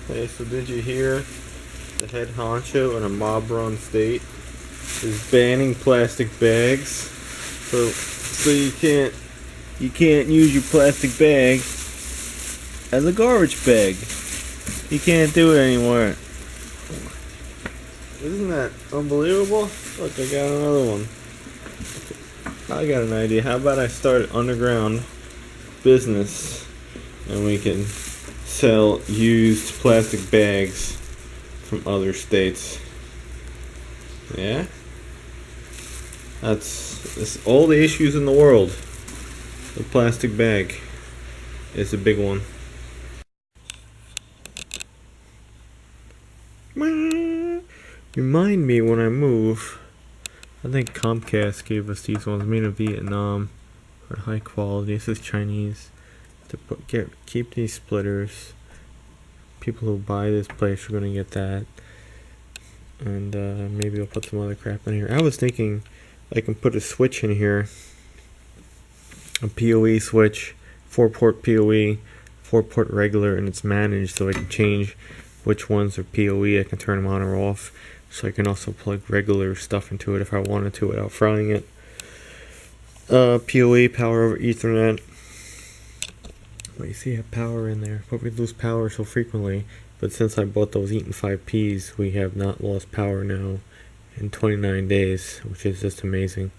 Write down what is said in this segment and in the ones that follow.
Hey, so did you hear the head honcho in a mob-run state is banning plastic bags? So you can't use your plastic bag as a garbage bag. You can't do it anymore. Isn't that unbelievable? Look, I got another one. I got an idea. How about I start an underground business and we can sell used plastic bags from other states? Yeah? That's all the issues in the world. The plastic bag is a big one. Remind me when I move. I think Comcast gave us these ones made in Vietnam. For high quality. This is Chinese. To keep these splitters. People who buy this place are gonna get that. And maybe I'll put some other crap in here. I was thinking I can put a switch in here. A PoE switch. 4-port PoE. 4-port regular, and it's managed so I can change which ones are PoE. I can turn them on or off. So I can also plug regular stuff into it if I wanted to without frying it. PoE, power over Ethernet. Well, you see I have power in there, but we lose power so frequently. But since I bought those Eaton 5Ps, we have not lost power now in 29 days, which is just amazing.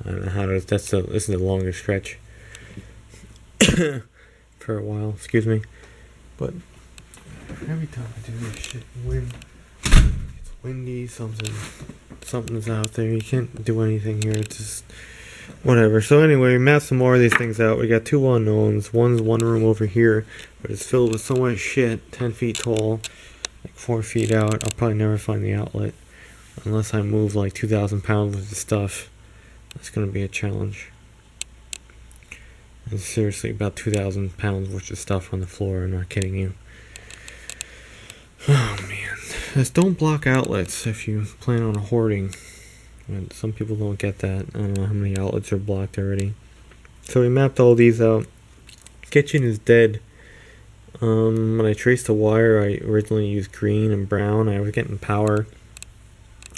I don't know how to, this is the longest stretch for a while, excuse me. But every time I do this shit, it's windy, something's out there. You can't do anything here. It's just whatever. So anyway, we mapped some more of these things out. We got two unknowns. One's one room over here, but it's filled with so much shit, 10 feet tall, like 4 feet out. I'll probably never find the outlet unless I move like 2,000 pounds worth of stuff. That's gonna be a challenge. And seriously, about 2,000 pounds worth of stuff on the floor. I'm not kidding you. Oh man, just don't block outlets if you plan on hoarding. And some people don't get that. I don't know how many outlets are blocked already. So we mapped all these out. Kitchen is dead. When I traced the wire, I originally used green and brown. I was getting power.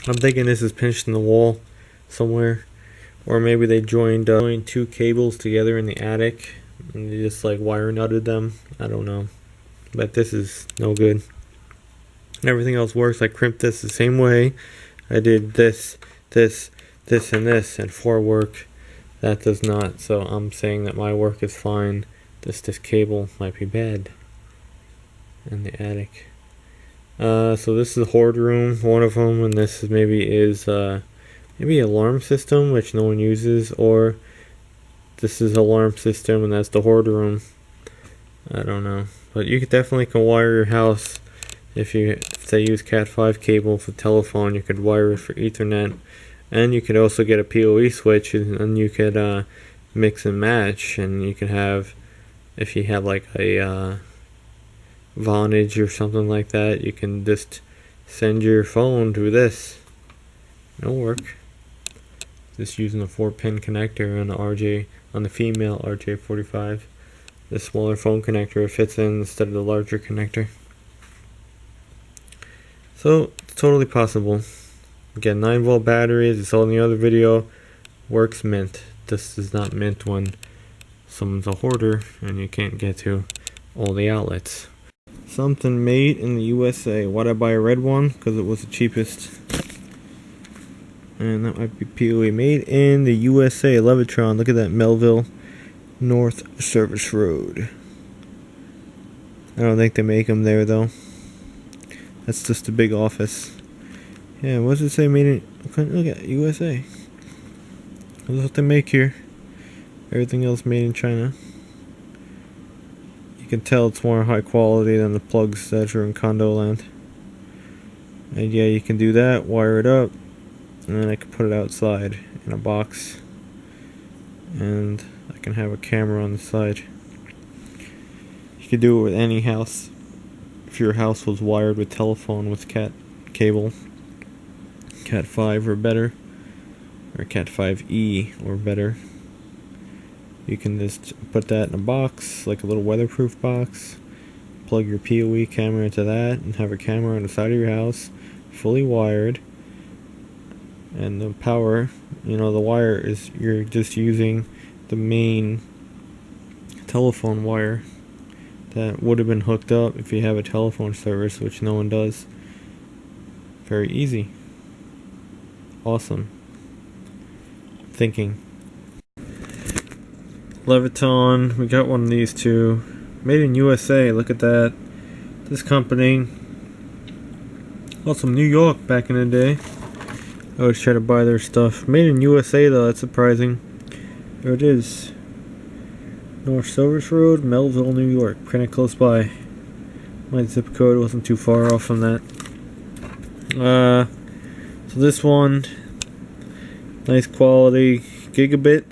I'm thinking this is pinched in the wall somewhere. Or maybe they joined two cables together in the attic and they just like wire nutted them. I don't know. But this is no good. Everything else works. I crimped this the same way. I did this, and this, and for work. That does not. So I'm saying that my work is fine. This cable might be bad. In the attic. So this is the hoard room, one of them, and this is maybe alarm system, which no one uses, or this is alarm system, and that's the hoard room. I don't know, but you definitely can wire your house if they use Cat5 cable for telephone. You could wire it for Ethernet, and you could also get a PoE switch, and you could mix and match, and you could have, if you have like a Vonage or something like that, you can just send your phone to this. It'll work. Just using a 4-pin connector on the RJ, on the female RJ45. The smaller phone connector fits in instead of the larger connector. So it's totally possible. Again, 9-volt batteries. It's all in the other video. Works mint. This is not mint when someone's a hoarder and you can't get to all the outlets. Something made in the USA. Why'd I buy a red one? Because it was the cheapest. And that might be PoE. Made in the USA. Levitron. Look at that. Melville North Service Road. I don't think they make them there though. That's just a big office. Yeah, what does it say? Made in... Look at USA. That's what they make here. Everything else made in China. You can tell it's more high quality than the plugs that are in Condo land. And yeah, you can do that. Wire it up. And then I can put it outside in a box. And I can have a camera on the side. You could do it with any house. If your house was wired with telephone with cat cable. Cat5 or better. Or Cat5e or better. You can just put that in a box, like a little weatherproof box. plug your PoE camera into that and have a camera on the side of your house, fully wired. And the power, you know, the wire is, you're just using the main telephone wire that would have been hooked up if you have a telephone service, which no one does. Very easy. Awesome. Thinking. Leviton, we got one of these too. Made in USA, look at that. This company, well, some New York back in the day. I always try to buy their stuff. Made in USA though, that's surprising. There it is. North Service Road, Melville, New York. Printed close by. My zip code wasn't too far off from that. So this one, nice quality, gigabit,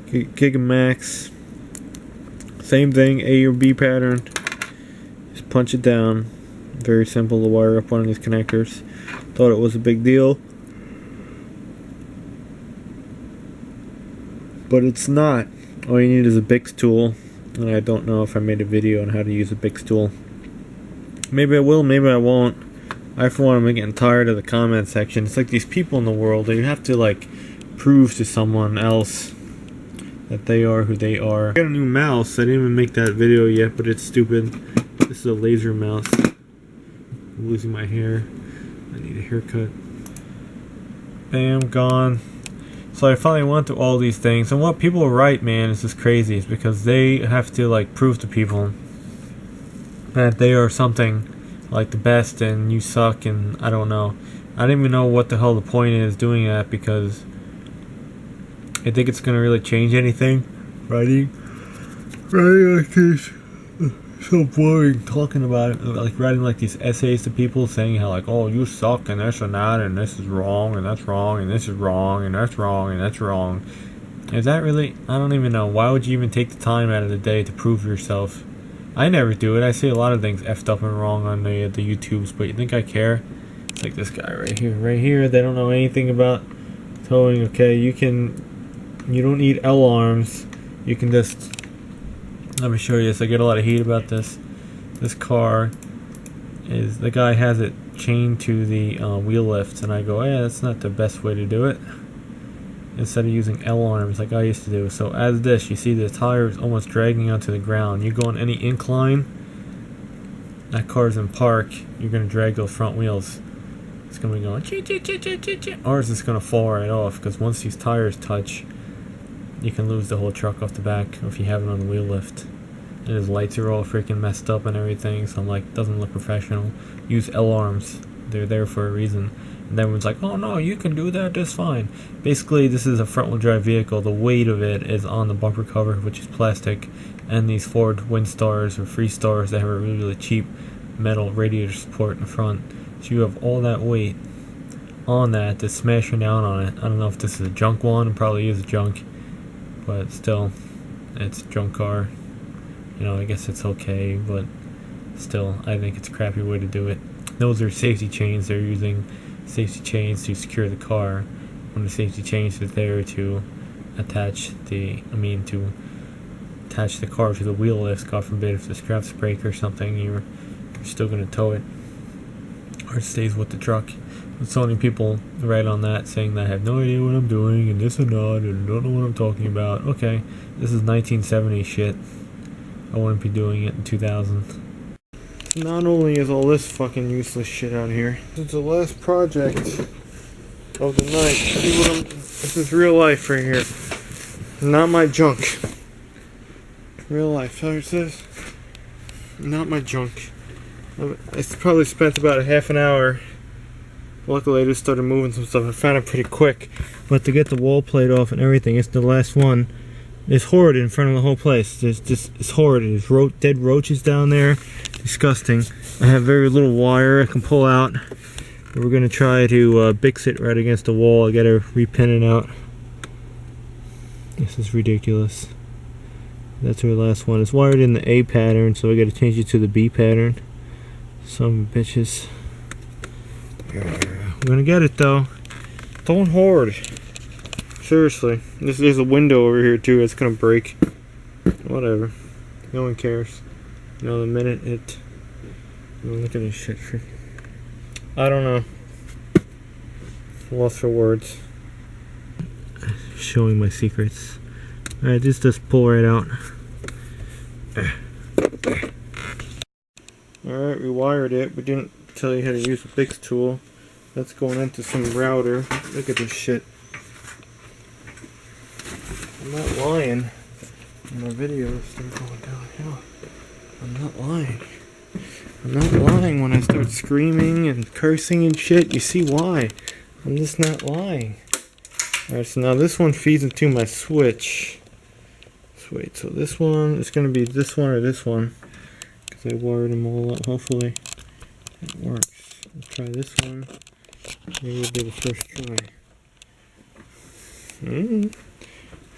Gigamax. Same thing, A or B pattern. Just punch it down. Very simple to wire up one of these connectors. Thought it was a big deal, but it's not. All you need is a Bix tool, and I don't know if I made a video on how to use a Bix tool. Maybe I will, maybe I won't. I for one am getting tired of the comment section. It's like these people in the world that you have to like prove to someone else that they are who they are. I got a new mouse. I didn't even make that video yet, but it's stupid. This is a laser mouse. I'm losing my hair. I need a haircut. Bam, gone. So I finally went through all these things, and what people write, man, is just crazy. It's because they have to like prove to people that they are something like the best and you suck, and I don't know. I don't even know what the hell the point is doing that, because I think it's gonna really change anything. Writing like this. So boring talking about it, like writing like these essays to people saying how like, oh, you suck and this and that and this is wrong and that's wrong and this is wrong and that's wrong and that's wrong. Is that really? I don't even know. Why would you even take the time out of the day to prove yourself? I never do it. I see a lot of things effed up and wrong on the YouTubes, but you think I care? It's like this guy right here. They don't know anything about towing. Okay, you don't need L arms. You can just. Let me show you this. I get a lot of heat about this. This car is, the guy has it chained to the wheel lifts, and I go, yeah, that's not the best way to do it. Instead of using L arms like I used to do. So as this, you see the tire is almost dragging onto the ground. You go on any incline, that car's in park, you're going to drag those front wheels. It's going to be going, chee, or it's just going to fall right off, because once these tires touch, you can lose the whole truck off the back if you have it on the wheel lift. And his lights are all freaking messed up and everything, so I'm like, doesn't look professional. Use L arms. They're there for a reason. And everyone's like, oh no, you can do that just fine. Basically, this is a front-wheel drive vehicle. The weight of it is on the bumper cover, which is plastic, and these Ford Windstars or Freestars that have a really, really cheap metal radiator support in the front. So you have all that weight on that that's smashing down on it. I don't know if this is a junk one. It probably is junk. But still, it's a junk car. You know, I guess it's okay, but still, I think it's a crappy way to do it. Those are safety chains. They're using safety chains to secure the car, when the safety chains are there to attach the car to the wheel lift. God forbid if the straps break or something, you're still going to tow it, or it stays with the truck. But so many people write on that saying that I have no idea what I'm doing and this and that and don't know what I'm talking about. Okay, this is 1970 shit. I wouldn't be doing it in 2000. Not only is all this fucking useless shit out here, it's the last project of the night. See what this is real life right here. Not my junk. Real life. How it says? Not my junk. I probably spent about a half an hour. Luckily I just started moving some stuff. I found it pretty quick. But to get the wall plate off and everything, it's the last one. There's horrid in front of the whole place. It's horrid. There's dead roaches down there. Disgusting. I have very little wire I can pull out. We're going to try to Bix it right against the wall. I got to repin it out. This is ridiculous. That's our last one. It's wired in the A pattern, so I got to change it to the B pattern. Some bitches. We're going to get it though. Don't hoard. Seriously. There's a window over here too. It's going to break. Whatever. No one cares. You know, the minute it... Oh, look at this shit. I don't know. Lost for words. Showing my secrets. Alright, this just pull right out. Alright, we wired it. We didn't tell you how to use the Bix tool. That's going into some router. Look at this shit. I'm not lying. My videos start going downhill. I'm not lying. I'm not lying when I start screaming and cursing and shit. You see why? I'm just not lying. Alright, so now this one feeds into my switch. So wait, so this one is going to be this one or this one. Because I wired them all up. Hopefully it works. Let's try this one. Maybe it'll be the first try.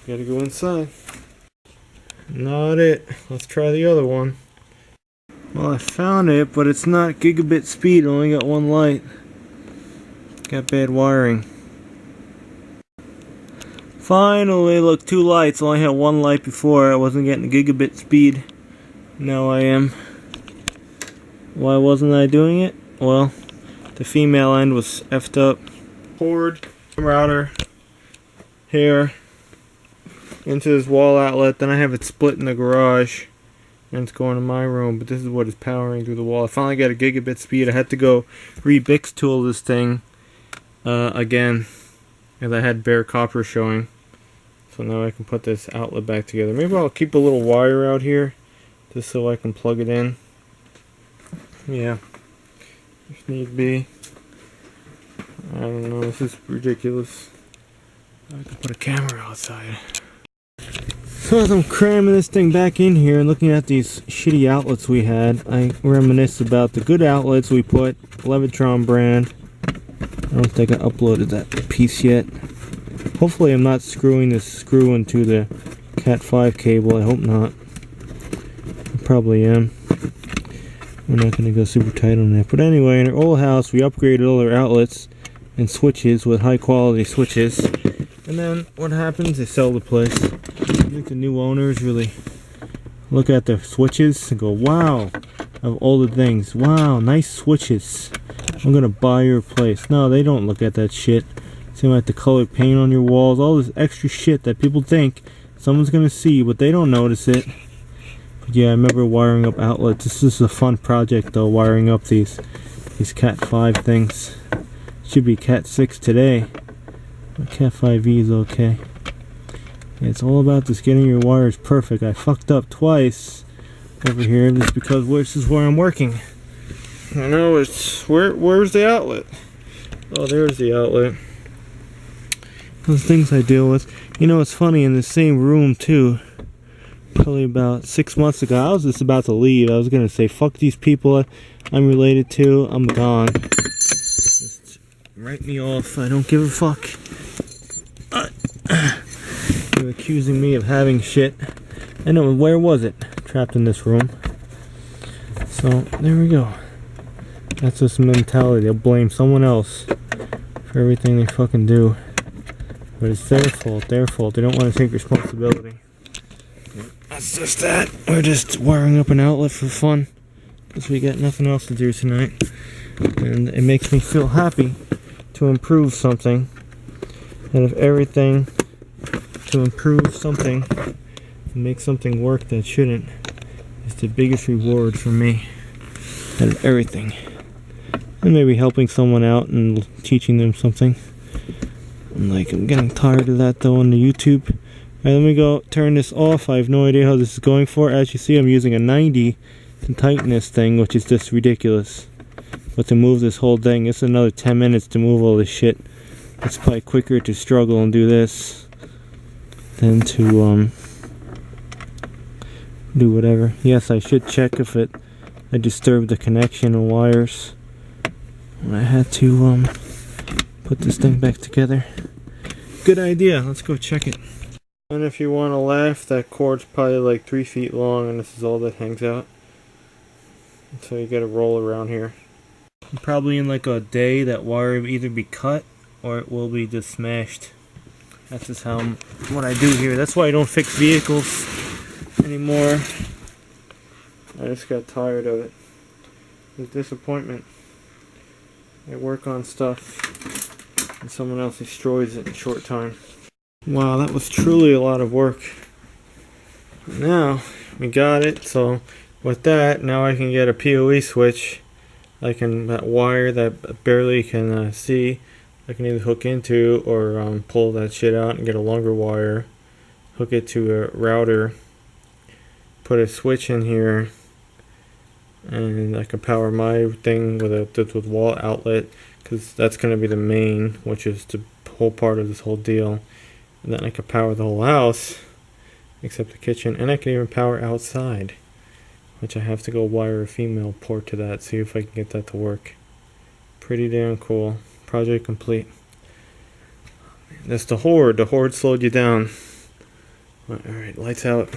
Gotta go inside. Not it. Let's try the other one. Well, I found it, but it's not gigabit speed. Only got one light. Got bad wiring. Finally, look, 2 lights. Only had 1 light before. I wasn't getting gigabit speed. Now I am. Why wasn't I doing it? Well, the female end was effed up. Cord, router, here, into this wall outlet. Then I have it split in the garage, and it's going to my room. But this is what is powering through the wall. I finally got a gigabit speed. I had to go re-Bix tool this thing again, because I had bare copper showing. So now I can put this outlet back together. Maybe I'll keep a little wire out here, just so I can plug it in. Yeah, if need be. I don't know, this is ridiculous. I can put a camera outside. So as I'm cramming this thing back in here and looking at these shitty outlets we had, I reminisce about the good outlets we put. Levitron brand. I don't think I uploaded that piece yet. Hopefully I'm not screwing this screw into the Cat5 cable. I hope not. I probably am. We're not going to go super tight on that. But anyway, in our old house, we upgraded all our outlets and switches with high quality switches. And then what happens? They sell the place. I think the new owners really look at the switches and go, wow, of all the things, wow, nice switches. I'm going to buy your place. No, they don't look at that shit. Seem like the colored paint on your walls, all this extra shit that people think someone's going to see, but they don't notice it. Yeah, I remember wiring up outlets. This is a fun project though, wiring up these Cat5 things. Should be Cat6 today, but Cat5e is okay. Yeah, it's all about just getting your wires perfect. I fucked up twice over here just because this is where I'm working. I know it's where's the outlet? Oh, there's the outlet. Those things I deal with. You know, it's funny, in the same room too. Probably about 6 months ago, I was just about to leave. I was gonna say, fuck these people I'm related to, I'm gone. Just write me off, I don't give a fuck. They're accusing me of having shit. I know, where was it? Trapped in this room. So, there we go. That's just mentality, they'll blame someone else for everything they fucking do. But it's their fault, they don't want to take responsibility. That's just that. We're just wiring up an outlet for fun, because we got nothing else to do tonight. And it makes me feel happy to improve something. And of everything, to improve something and make something work that shouldn't is the biggest reward for me out of everything. And maybe helping someone out and teaching them something. I'm getting tired of that though on the YouTube. Alright, let me go turn this off. I have no idea how this is going for. As you see, I'm using a 90 to tighten this thing, which is just ridiculous. But to move this whole thing, it's another 10 minutes to move all this shit. It's probably quicker to struggle and do this than to do whatever. Yes, I should check if I disturbed the connection of wires when I had to put this thing back together. Good idea. Let's go check it. And if you want to laugh, that cord's probably like 3 feet long, and this is all that hangs out. So you gotta roll around here. Probably in like a day, that wire will either be cut or it will be just smashed. That's just what I do here. That's why I don't fix vehicles anymore. I just got tired of it. The disappointment. I work on stuff and someone else destroys it in a short time. Wow, that was truly a lot of work. Now, we got it, so with that, now I can get a PoE switch. That wire that I barely can see, I can either hook into or pull that shit out and get a longer wire, hook it to a router, put a switch in here, and I can power my thing with wall outlet, because that's going to be the main, which is the whole part of this whole deal. And then I can power the whole house, except the kitchen, and I can even power outside, which I have to go wire a female port to that, see if I can get that to work. Pretty damn cool. Project complete. That's the horde. The horde slowed you down. Alright, lights out.